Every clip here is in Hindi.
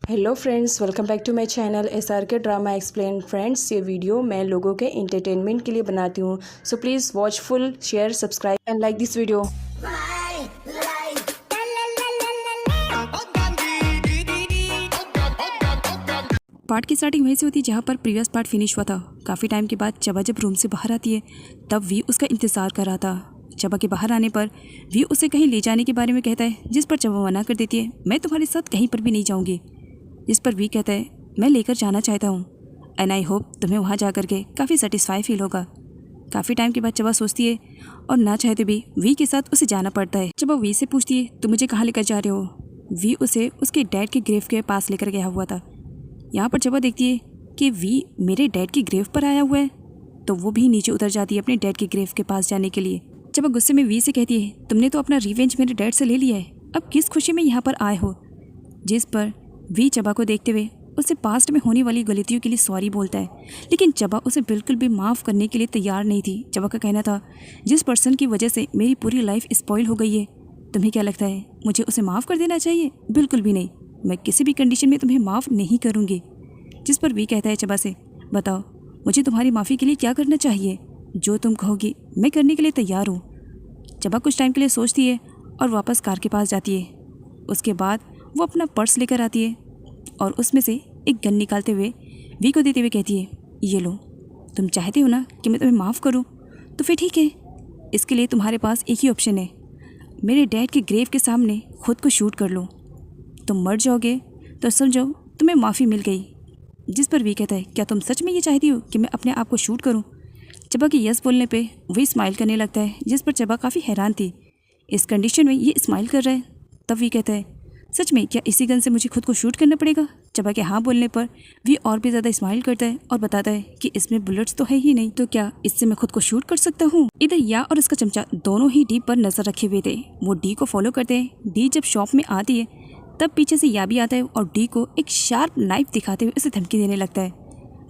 Hello friends, welcome back to my channel SRK drama explain. Friends, ये वीडियो मैं लोगों के एंटरटेनमेंट के लिए बनाती हूँ, so please watch full, share, subscribe and like this video. Part की स्टार्टिंग वहीं से होती है जहाँ पर प्रीवियस पार्ट फिनिश हुआ था। काफ़ी टाइम के बाद चबा जब रूम से बाहर आती है तब वी उसका इंतज़ार कर रहा था। चबा के बाहर आने पर वी उसे कहीं ले जाने के बारे में कहता है, जिस पर चबा मना कर देती है, मैं तुम्हारे साथ कहीं पर भी नहीं जाऊँगी। जिस पर वी कहता है, मैं लेकर जाना चाहता हूँ एंड आई होप तुम्हें वहाँ जा करके काफ़ी सेटिस्फाई फील होगा। काफ़ी टाइम के बाद चबा सोचती है और ना चाहते भी वी के साथ उसे जाना पड़ता है। चबा वी से पूछती है, तुम मुझे कहाँ लेकर जा रहे हो। वी उसे उसके डैड के ग्रेव के पास लेकर गया हुआ था। यहाँ पर चबा देखती है कि वी मेरे डैड की ग्रेव पर आया हुआ है, तो वो भी नीचे उतर जाती है अपने डैड के ग्रेव के पास जाने के लिए। चबा गुस्से में वी से कहती है, तुमने तो अपना रिवेंज मेरे डैड से ले लिया है, अब किस खुशी में यहाँ पर आए हो। जिस पर वी चबा को देखते हुए उसे पास्ट में होने वाली गलतियों के लिए सॉरी बोलता है, लेकिन चबा उसे बिल्कुल भी माफ़ करने के लिए तैयार नहीं थी। चबा का कहना था, जिस पर्सन की वजह से मेरी पूरी लाइफ स्पॉइल हो गई है, तुम्हें क्या लगता है मुझे उसे माफ़ कर देना चाहिए? बिल्कुल भी नहीं, मैं किसी भी कंडीशन में तुम्हें माफ़ नहीं करूँगी। जिस पर वी कहता है चबा से, बताओ मुझे तुम्हारी माफ़ी के लिए क्या करना चाहिए? जो तुम कहोगी मैं करने के लिए तैयार हूँ। चबा कुछ टाइम के लिए सोचती है और वापस कार के पास जाती है। उसके बाद वो अपना पर्स लेकर आती है और उसमें से एक गन निकालते हुए वी को देते हुए कहती है, ये लो, तुम चाहते हो ना कि मैं तुम्हें माफ़ करूँ, तो फिर ठीक है। इसके लिए तुम्हारे पास एक ही ऑप्शन है, मेरे डैड के ग्रेव के सामने खुद को शूट कर लो। तुम मर जाओगे तो समझो तुम्हें माफ़ी मिल गई। जिस पर वी कहता है, क्या तुम सच में ये चाहती हो कि मैं अपने आप को शूट करूं? चबा के यस बोलने पे वी स्माइल करने लगता है, जिस पर चबा काफ़ी हैरान थी, इस कंडीशन में ये स्माइल कर रहा है। तब वी कहता है, सच में क्या इसी गन से मुझे खुद को शूट करना पड़ेगा? चबा के हाँ बोलने पर वी और भी ज़्यादा स्माइल करता है और बताता है कि इसमें बुलेट्स तो है ही नहीं, तो क्या इससे मैं खुद को शूट कर सकता हूँ? इधर या और उसका चमचा दोनों ही डी पर नजर रखे हुए थे। वो डी को फॉलो करते हैं। डी जब शॉप में आती है तब पीछे से या भी आता है और डी को एक शार्प नाइफ दिखाते हुए उसे धमकी देने लगता है,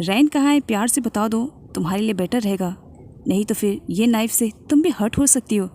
रैन कहाँ है, प्यार से बता दो, तुम्हारे लिए बेटर रहेगा, नहीं तो फिर ये नाइफ से तुम भी हर्ट हो सकती हो।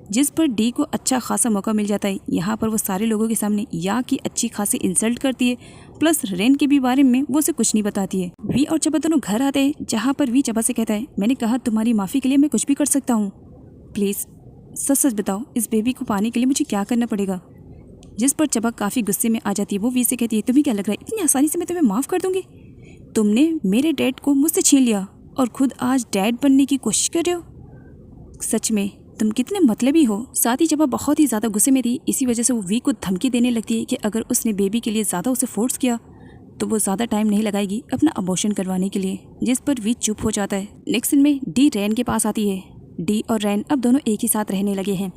जिस पर डी को अच्छा खासा मौका मिल जाता है। यहाँ पर वो सारे लोगों के सामने या की अच्छी खासी इंसल्ट करती है, प्लस रैन के भी बारे में वो उसे कुछ नहीं बताती है। वी और चबा दोनों घर आते हैं, जहाँ पर वी चबा से कहता है, मैंने कहा तुम्हारी माफ़ी के लिए मैं कुछ भी कर सकता हूँ, प्लीज़ सच सच बताओ इस बेबी को पाने के लिए मुझे क्या करना पड़ेगा। जिस पर चबा काफ़ी गुस्से में आ जाती है। वो वी से कहती है, तुम्हें क्या लग रहा है इतनी आसानी से मैं तुम्हें माफ़ कर दूंगी? तुमने मेरे डैड को मुझसे छीन लिया और खुद आज डैड बनने की कोशिश कर रहे हो। सच में तुम कितने मतलबी हो। साथ ही चबा बहुत ही ज़्यादा गुस्से में थी, इसी वजह से वो वी को धमकी देने लगती है कि अगर उसने बेबी के लिए ज़्यादा उसे फोर्स किया तो वो ज़्यादा टाइम नहीं लगाएगी अपना अबॉर्शन करवाने के लिए। जिस पर वी चुप हो जाता है। नेक्स्ट सीन में डी रैन के पास आती है। डी और रैन अब दोनों एक ही साथ रहने लगे हैं।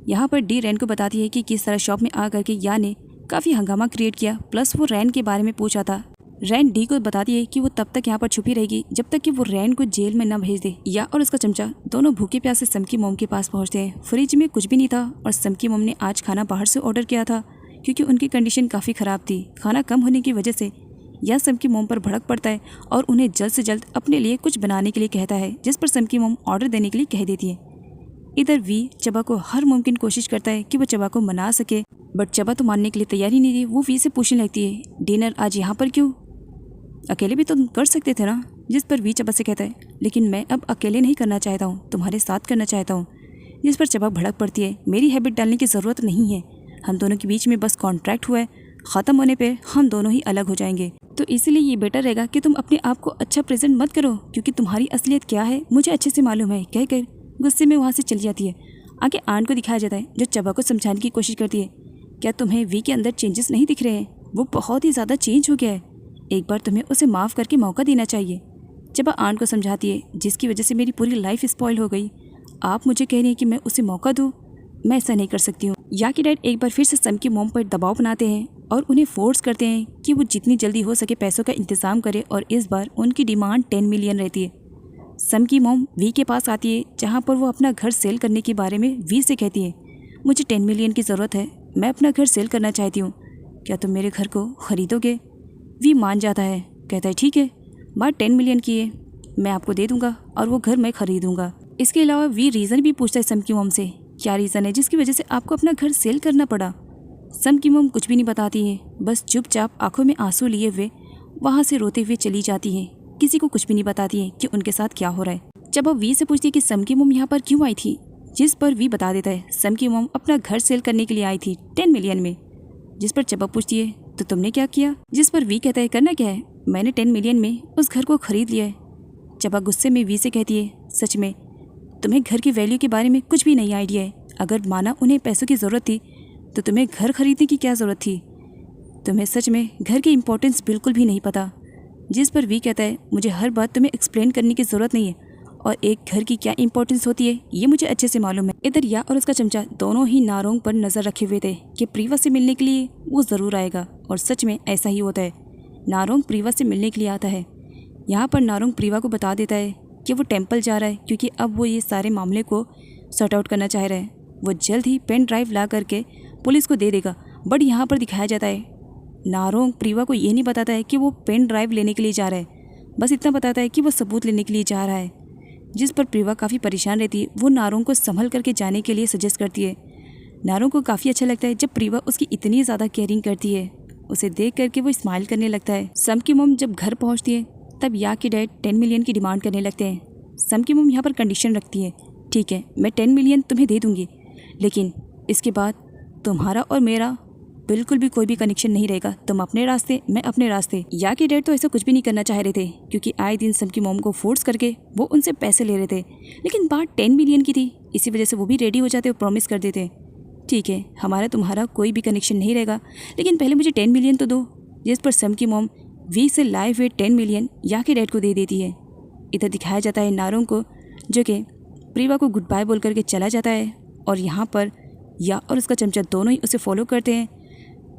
यहाँ पर डी रैन को बताती है कि किस तरह शॉप में आ करके या ने काफ़ी हंगामा क्रिएट किया, प्लस वो रैन के बारे में पूछा था। रैन डी को बताती है कि वो तब तक यहाँ पर छुपी रहेगी जब तक कि वो रैन को जेल में न भेज दे। या और उसका चमचा दोनों भूखे प्यासे समकी मोम के पास पहुँचते हैं। फ्रिज में कुछ भी नहीं था और समकी मोम ने आज खाना बाहर से ऑर्डर किया था क्योंकि उनकी कंडीशन काफ़ी ख़राब थी। खाना कम होने की वजह से यह समकी मोम पर भड़क पड़ता है और उन्हें जल्द से जल्द अपने लिए कुछ बनाने के लिए कहता है, जिस पर समकी मोम ऑर्डर देने के लिए कह देती है। इधर वी चबा को हर मुमकिन कोशिश करता है कि वो चबा को मना सके, बट चबा तो मानने के लिए तैयार ही नहीं थी। वो वी से पूछने लगती है, डिनर आज यहाँ पर क्यों? अकेले भी तुम कर सकते थे ना। जिस पर वी चबा से कहता है, लेकिन मैं अब अकेले नहीं करना चाहता हूँ, तुम्हारे साथ करना चाहता हूँ। जिस पर चबा भड़क पड़ती है, मेरी हैबिट डालने की ज़रूरत नहीं है, हम दोनों के बीच में बस कॉन्ट्रैक्ट हुआ है, ख़त्म होने पर हम दोनों ही अलग हो जाएंगे, तो इसीलिए ये बेटर रहेगा कि तुम अपने आप को अच्छा प्रेजेंट मत करो, क्योंकि तुम्हारी असलियत क्या है मुझे अच्छे से मालूम है। कहकर गुस्से में वहाँ से चली जाती है। आगे आंट को दिखाया जाता है जो चबा को समझाने की कोशिश करती है, क्या तुम्हें वी के अंदर चेंजेस नहीं दिख रहे हैं? वो बहुत ही ज़्यादा चेंज हो गया है, एक बार तुम्हें उसे माफ़ करके मौका देना चाहिए। चबा आंट को समझाती है, जिसकी वजह से मेरी पूरी लाइफ स्पॉइल हो गई, आप मुझे कह रही हैं कि मैं उसे मौका दूँ? मैं ऐसा नहीं कर सकती हूँ। या कि डैड एक बार फिर से सम की मोम पर दबाव बनाते हैं और उन्हें फोर्स करते हैं कि वो जितनी जल्दी हो सके पैसों का इंतज़ाम करे, और इस बार उनकी डिमांड 10 मिलियन रहती है। सम की मोम वी के पास आती है, जहाँ पर वो अपना घर सेल करने के बारे में वी से कहती है, मुझे 10 मिलियन की ज़रूरत है, मैं अपना घर सेल करना चाहती हूँ, क्या तुम मेरे घर को ख़रीदोगे? वी मान जाता है, कहता है ठीक है, बात 10 मिलियन की है, मैं आपको दे दूँगा और वो घर मैं ख़रीदूँगा। इसके अलावा वी रीज़न भी पूछता है सम की मोम से, क्या रीज़न है जिसकी वजह से आपको अपना घर सेल करना पड़ा? सम की मॉम कुछ भी नहीं बताती है, बस चुपचाप आंखों में आंसू लिए हुए वहाँ से रोते हुए चली जाती है। किसी को कुछ भी नहीं बताती है कि उनके साथ क्या हो रहा है। जब अब वी से पूछती है कि सम की मॉम यहाँ पर क्यों आई थी, जिस पर वी बता देता है सम की मॉम अपना घर सेल करने के लिए आई थी 10 मिलियन में। जिस पर चबा पूछती है तो तुमने क्या किया, जिस पर वी कहता है करना क्या है, मैंने 10 मिलियन में उस घर को खरीद लिया है। चबा गुस्से में वी से कहती है सच में तुम्हें घर की वैल्यू के बारे में कुछ भी नहीं आइडिया है। अगर माना उन्हें पैसों की ज़रूरत थी तो तुम्हें घर खरीदने की क्या ज़रूरत थी, तुम्हें सच में घर की इम्पोर्टेंस बिल्कुल भी नहीं पता। जिस पर वी कहता है मुझे हर बात तुम्हें एक्सप्लेन करने की ज़रूरत नहीं है और एक घर की क्या इंपॉर्टेंस होती है ये मुझे अच्छे से मालूम है। इधर या और उसका चमचा दोनों ही नारोंग पर नज़र रखे हुए थे कि प्रीवा से मिलने के लिए वो ज़रूर आएगा, और सच में ऐसा ही होता है। नारोंग प्रीवा से मिलने के लिए आता है। यहाँ पर नारोंग प्रीवा को बता देता है कि वो टेम्पल जा रहा है क्योंकि अब वो ये सारे मामले को सॉर्ट आउट करना चाह रहा है। वो जल्द ही पेन ड्राइव ला करके पुलिस को दे देगा। बट यहाँ पर दिखाया जाता है नारोंग प्रीवा को ये नहीं बताता है कि वो पेन ड्राइव लेने के लिए जा रहा है, बस इतना बताता है कि वो सबूत लेने के लिए जा रहा है। जिस पर प्रीवा काफ़ी परेशान रहती है। वो नारोंग को संभल करके जाने के लिए सजेस्ट करती है। नारोंग को काफ़ी अच्छा लगता है जब प्रीवा उसकी इतनी ज़्यादा केयरिंग करती है। उसे देख करके वो स्माइल करने लगता है। सम की मॉम जब घर पहुंचती है तब या के डैड 10 मिलियन की डिमांड करने लगते हैं। सम की मॉम यहाँ पर कंडीशन रखती है, ठीक है मैं 10 मिलियन तुम्हें दे दूँगी, लेकिन इसके बाद तुम्हारा और मेरा बिल्कुल भी कोई भी कनेक्शन नहीं रहेगा। तुम अपने रास्ते, मैं अपने रास्ते। या के डैड तो ऐसा कुछ भी नहीं करना चाह रहे थे क्योंकि आए दिन सम की मॉम को फोर्स करके वो उनसे पैसे ले रहे थे, लेकिन बात 10 मिलियन की थी, इसी वजह से वो भी रेडी हो जाते और प्रॉमिस कर देते ठीक है हमारा तुम्हारा कोई भी कनेक्शन नहीं रहेगा, लेकिन पहले मुझे 10 मिलियन तो दो। जिस पर सम की मॉम वी से लाए हुए 10 मिलियन या के डैड को दे देती है। इधर दिखाया जाता है नारोंग को जो कि प्रीवा को गुड बाय बोल करके चला जाता है, और यहाँ पर या और उसका चमचा दोनों ही उसे फॉलो करते हैं।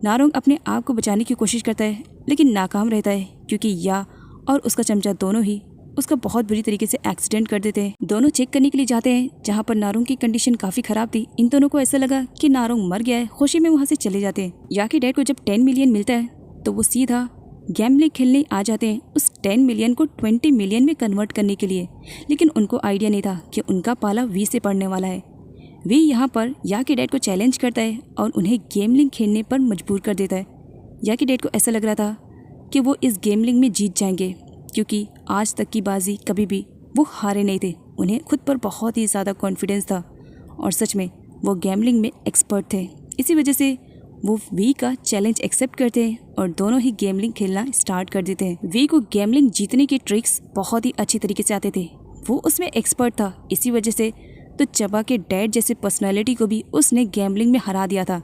नारोंग अपने आप को बचाने की कोशिश करता है लेकिन नाकाम रहता है क्योंकि या और उसका चमचा दोनों ही उसका बहुत बुरी तरीके से एक्सीडेंट कर देते हैं। दोनों चेक करने के लिए जाते हैं जहाँ पर नारोंग की कंडीशन काफ़ी ख़राब थी। इन दोनों को ऐसा लगा कि नारोंग मर गया है, खुशी में वहाँ से चले जाते हैं। या के डैड को जब 10 मिलियन मिलता है तो वो सीधा गैम्बलिंग खेलने आ जाते हैं उस 10 मिलियन को 20 मिलियन में कन्वर्ट करने के लिए, लेकिन उनको आइडिया नहीं था कि उनका पाला वी से पड़ने वाला है। वी यहाँ पर या के डैड को चैलेंज करता है और उन्हें गेमलिंग खेलने पर मजबूर कर देता है। या के डैड को ऐसा लग रहा था कि वो इस गेमलिंग में जीत जाएंगे क्योंकि आज तक की बाजी कभी भी वो हारे नहीं थे। उन्हें खुद पर बहुत ही ज़्यादा कॉन्फिडेंस था और सच में वो गेमलिंग में एक्सपर्ट थे। इसी वजह से वो वी का चैलेंज एक्सेप्ट करते हैं और दोनों ही गेमलिंग खेलना स्टार्ट कर देते हैं। वी को गेमलिंग जीतने के ट्रिक्स बहुत ही अच्छी तरीके से आते थे, वो उसमें एक्सपर्ट था। इसी वजह से तो चबा के डैड जैसे पर्सनालिटी को भी उसने गैम्बलिंग में हरा दिया था,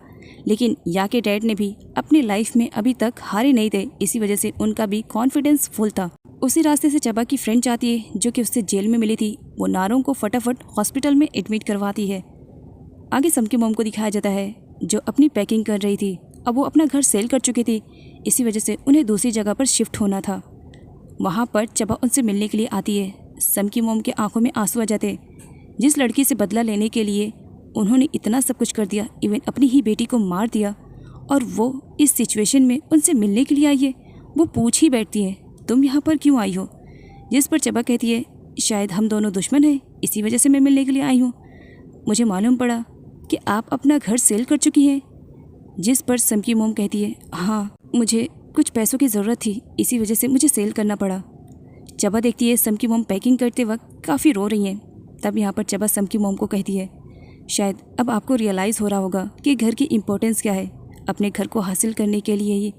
लेकिन या के डैड ने भी अपनी लाइफ में अभी तक हारे नहीं थे। इसी वजह से उनका भी कॉन्फिडेंस फुल था। उसी रास्ते से चबा की फ्रेंड जाती है जो कि उससे जेल में मिली थी। वो नारोंग को फटाफट हॉस्पिटल में एडमिट करवाती है। आगे सम की मॉम को दिखाया जाता है जो अपनी पैकिंग कर रही थी। अब वो अपना घर सेल कर चुकी थी, इसी वजह से उन्हें दूसरी जगह पर शिफ्ट होना था। वहाँ पर चबा उनसे मिलने के लिए आती है। सम की मॉम के आंखों में आंसू आ जाते। जिस लड़की से बदला लेने के लिए उन्होंने इतना सब कुछ कर दिया, इवन अपनी ही बेटी को मार दिया, और वो इस सिचुएशन में उनसे मिलने के लिए आई है। वो पूछ ही बैठती है तुम यहाँ पर क्यों आई हो। जिस पर चबा कहती है शायद हम दोनों दुश्मन हैं, इसी वजह से मैं मिलने के लिए आई हूँ। मुझे मालूम पड़ा कि आप अपना घर सेल कर चुकी हैं। जिस पर सम की मॉम कहती है हाँ मुझे कुछ पैसों की ज़रूरत थी, इसी वजह से मुझे सेल करना पड़ा। चबा देखती है सम की मॉम पैकिंग करते वक्त काफ़ी रो रही हैं। तब यहाँ पर चबा सम की मॉम को कहती है शायद अब आपको रियलाइज़ हो रहा होगा कि घर की इम्पोर्टेंस क्या है। अपने घर को हासिल करने के लिए ही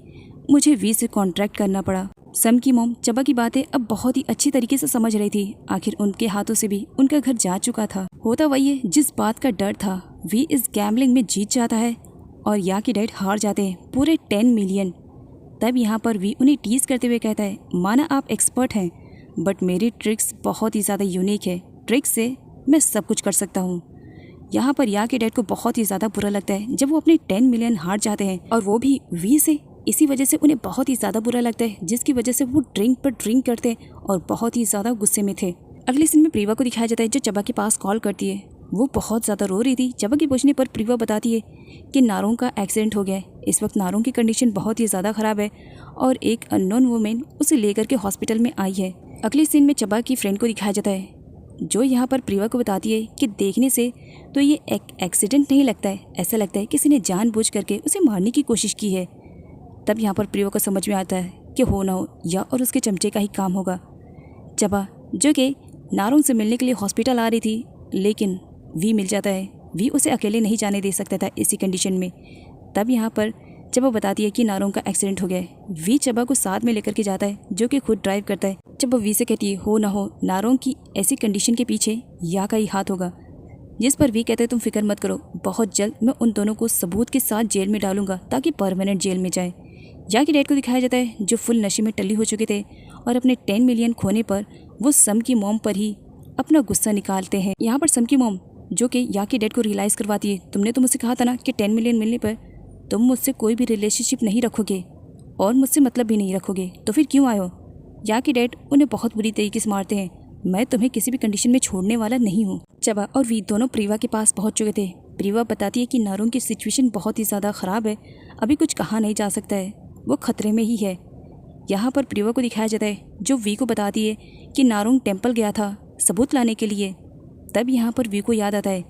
मुझे वी से कॉन्ट्रैक्ट करना पड़ा। सम की मॉम चबा की बातें अब बहुत ही अच्छी तरीके से समझ रही थी। आखिर उनके हाथों से भी उनका घर जा चुका था। होता वही है जिस बात का डर था, वी इस गैम्बलिंग में जीत जाता है और या के डैड हार जाते हैं पूरे 10 मिलियन। तब यहाँ पर वी उन्हें टीज करते हुए कहता है माना आप एक्सपर्ट हैं बट मेरी ट्रिक्स बहुत ही ज़्यादा यूनिक है, ट्रिक्स से मैं सब कुछ कर सकता हूँ। यहाँ पर या के डैड को बहुत ही ज़्यादा बुरा लगता है जब वो अपने 10 मिलियन हार जाते हैं, और वो भी वी से। इसी वजह से उन्हें बहुत ही ज़्यादा बुरा लगता है, जिसकी वजह से वो ड्रिंक पर ड्रिंक करते और बहुत ही ज़्यादा गुस्से में थे। अगले सीन में प्रीवा को दिखाया जाता है जो चबा के पास कॉल करती है। वो बहुत ज़्यादा रो रही थी। चबा के पूछने पर प्रीवा बताती है कि नारोंग का एक्सीडेंट हो गया है। इस वक्त नारोंग की कंडीशन बहुत ही ज़्यादा ख़राब है और एक अननोन वुमेन उसे लेकर के हॉस्पिटल में आई है। अगले सीन में चबा की फ्रेंड को दिखाया जाता है जो यहाँ पर प्रिया को बताती है कि देखने से तो ये एक एक्सीडेंट नहीं लगता है, ऐसा लगता है किसी ने जानबूझ करके उसे मारने की कोशिश की है। तब यहाँ पर प्रिया को समझ में आता है कि हो ना हो या और उसके चमचे का ही काम होगा। चबा जो कि नारोंग से मिलने के लिए हॉस्पिटल आ रही थी, लेकिन वी मिल जाता है। वी उसे अकेले नहीं जाने दे सकता था इसी कंडीशन में। तब यहाँ पर चबा बताती है कि नारोंग का एक्सीडेंट हो गया है। वी चबा को साथ में लेकर के जाता है, जो कि खुद ड्राइव करता है। चबा वी से कहती है हो ना हो नारोंग की ऐसी कंडीशन के पीछे या का ही हाथ होगा। जिस पर वी कहते हैं तुम फिक्र मत करो, बहुत जल्द मैं उन दोनों को सबूत के साथ जेल में डालूंगा ताकि परमानेंट जेल में जाए। या की डैड को दिखाया जाता है जो फुल नशे में टल्ली हो चुके थे और अपने 10 मिलियन खोने पर वो सम की मॉम पर ही अपना गुस्सा निकालते हैं। यहाँ पर सम की मॉम जो कि या की डैड को रियलाइज़ करवाती है, तुमने तो मुझसे कहा था ना कि 10 मिलियन मिलने पर तुम मुझसे कोई भी रिलेशनशिप नहीं रखोगे और मुझसे मतलब भी नहीं रखोगे, तो फिर क्यों आयो। या की डैड उन्हें बहुत बुरी तरीके से मारते हैं, मैं तुम्हें किसी भी कंडीशन में छोड़ने वाला नहीं हूँ। चबा और वी दोनों प्रिया के पास पहुँच चुके थे। प्रिया बताती है कि नारोंग की सिचुएशन बहुत ही ज़्यादा ख़राब है, अभी कुछ कहा नहीं जा सकता है, वो खतरे में ही है। यहाँ पर प्रिया को दिखाया जाता है जो वी को बताती है कि नारोंग टेम्पल गया था सबूत लाने के लिए। तब यहाँ पर वी को याद आता है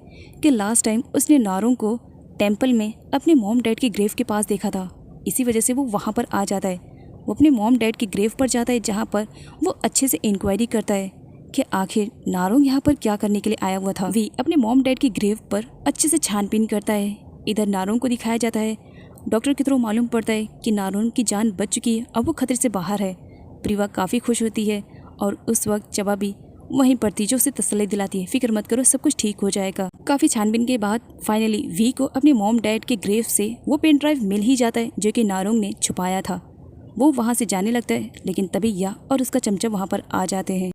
कि लास्ट टाइम उसने नारोंग को टेम्पल में अपने मॉम डैड के ग्रेव के पास देखा था, इसी वजह से वो वहाँ पर आ जाता है। वो अपने मॉम डैड के ग्रेव पर जाता है, जहाँ पर वो अच्छे से इंक्वायरी करता है कि आखिर नारोंग यहाँ पर क्या करने के लिए आया हुआ था। वी अपने मॉम डैड के ग्रेव पर अच्छे से छानबीन करता है। इधर नारोंग को दिखाया जाता है, डॉक्टर के थ्रू मालूम पड़ता है कि नारोंग की जान बच चुकी है, अब वो खतरे से बाहर है। प्रिया काफ़ी खुश होती है और उस वक्त चबा भी वहीं पर थी जो उसे तसल्ली दिलाती है, फिक्र मत करो सब कुछ ठीक हो जाएगा। काफ़ी छानबीन के बाद फाइनली वी को अपने मॉम डैड के ग्रेव से वो पेन ड्राइव मिल ही जाता है जो कि नारोंग ने छुपाया था। वो वहाँ से जाने लगता है, लेकिन तभी या और उसका चमचा वहाँ पर आ जाते हैं।